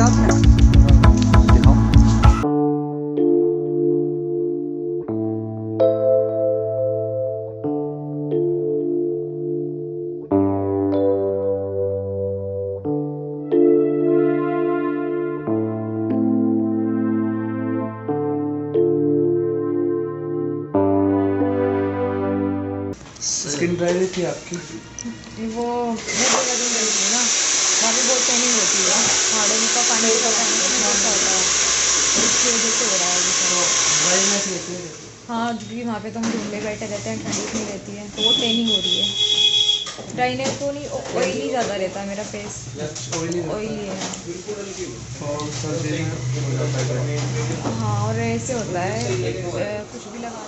आपने? दिखाओ। Skin dry थी आपकी? वो जगह जो गई थी ना, वहाँ भी बहुत टैनिंग होती है, पहाड़ों का पानी का पानी बहुत होता है, इसकी वजह से हो रहा है अभी ड्राईनेस रहती है। हाँ, क्योंकि वहाँ पे तो हम धूप में बैठे रहते हैं, ठंडी इतनी रहती है, तो वो टैनिंग हो रही है। ड्राइनेस तो नहीं, ऑयली ज़्यादा रहता है मेरा फेस, ऑयली है। और सर्दी में हाँ, और ऐसे होता है कुछ भी लगा